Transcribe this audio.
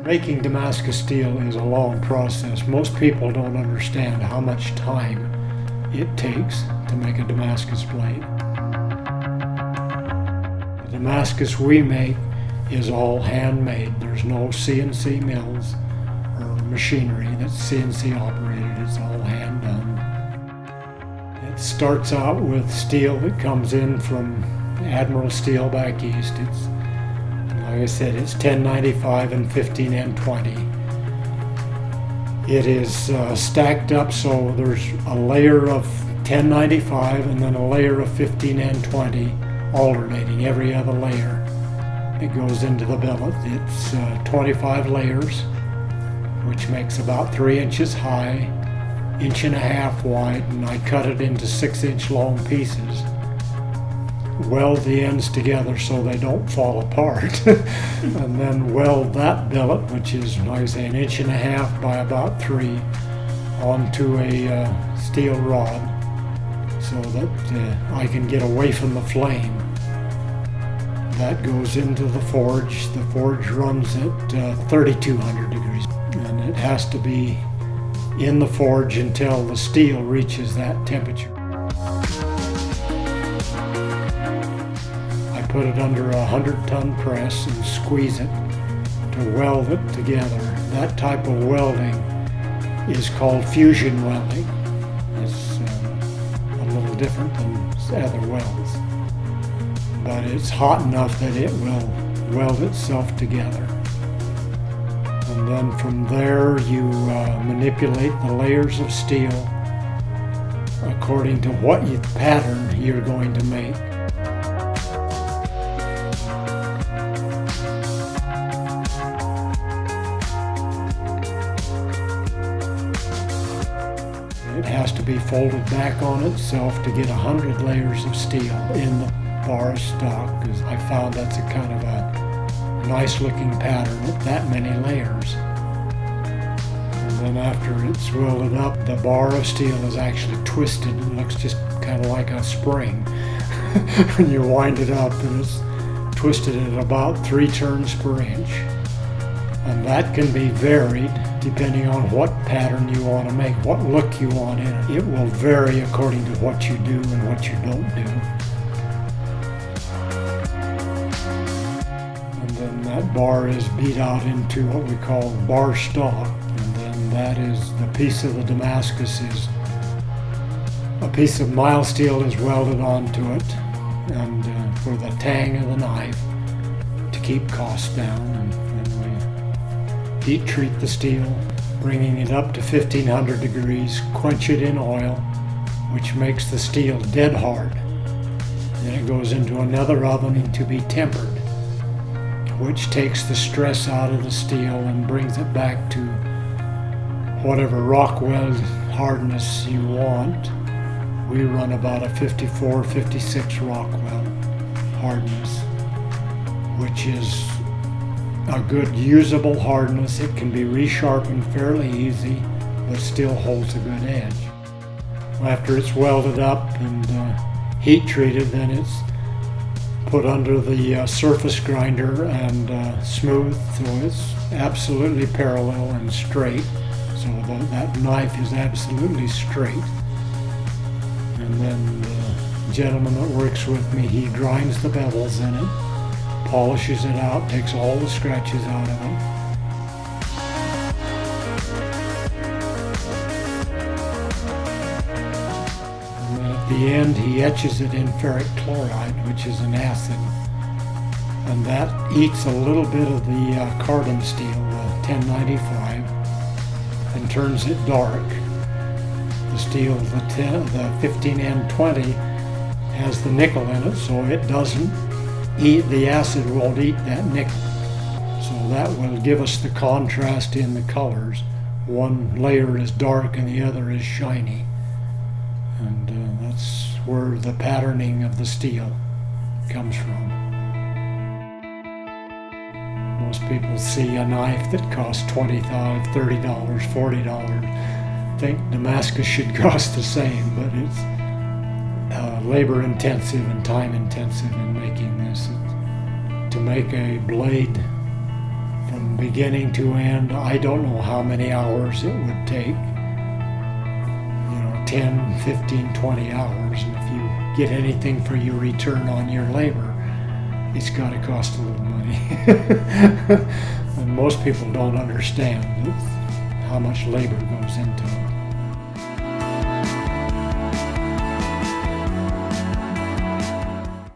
Making Damascus steel is a long process. Most people don't understand how much time it takes to make a Damascus blade. The Damascus we make is all handmade. There's no CNC mills or machinery that's CNC operated. It's all hand done. It starts out with steel that comes in from Admiral Steel back east. It's, like I said, it's 1095 and 15N20. It is stacked up, so there's a layer of 1095 and then a layer of 15N20 alternating every other layer. It goes into the billet. It's 25 layers, which makes about 3 inches high, 1.5 inches wide, and I cut it into 6-inch long pieces. Weld the ends together so they don't fall apart, and then weld that billet, which is, like I say, 1.5 inches by about 3, onto a steel rod so that I can get away from the flame. That goes into the forge. The forge runs at 3,200 degrees, and it has to be in the forge until the steel reaches that temperature. Put it under a 100-ton press and squeeze it to weld it together. That type of welding is called fusion welding. It's a little different than other welds, but it's hot enough that it will weld itself together. And then from there you manipulate the layers of steel according to what pattern you're going to make. It has to be folded back on itself to get 100 layers of steel in the bar stock, because I found that's a kind of a nice looking pattern with that many layers. And then after it's welded up, the bar of steel is actually twisted. It looks just kind of like a spring when you wind it up, and it's twisted at about 3 turns per inch. And that can be varied depending on what pattern you want to make, what look you want in it. It will vary according to what you do and what you don't do. And then that bar is beat out into what we call bar stock. And then that is the piece of the Damascus is a piece of mild steel is welded onto it, and for the tang of the knife to keep costs down. And heat treat the steel, bringing it up to 1,500 degrees, quench it in oil, which makes the steel dead hard. Then it goes into another oven to be tempered, which takes the stress out of the steel and brings it back to whatever rock weld hardness you want. We run about a 54, 56 rock weld hardness, which is a good usable hardness. It can be resharpened fairly easy, but still holds a good edge. After it's welded up and heat treated, then it's put under the surface grinder and smooth, so it's absolutely parallel and straight, so that knife is absolutely straight. And then the gentleman that works with me, he grinds the bevels in it, polishes it out, takes all the scratches out of it. And then at the end he etches it in ferric chloride, which is an acid. And that eats a little bit of the carbon steel, 1095, and turns it dark. The steel, the 15N20, has the nickel in it, so it doesn't eat, the acid won't eat that nickel. So that will give us the contrast in the colors. One layer is dark and the other is shiny. And that's where the patterning of the steel comes from. Most people see a knife that costs $20, $30, $40. Think Damascus should cost the same, but it's labor intensive and time intensive in making this. To make a blade from from beginning to end. I don't know how many hours it would take. 10, 15, 20 hours. And if you get anything for your return on your labor, it's got to cost a little money. And most people don't understand how much labor goes into it.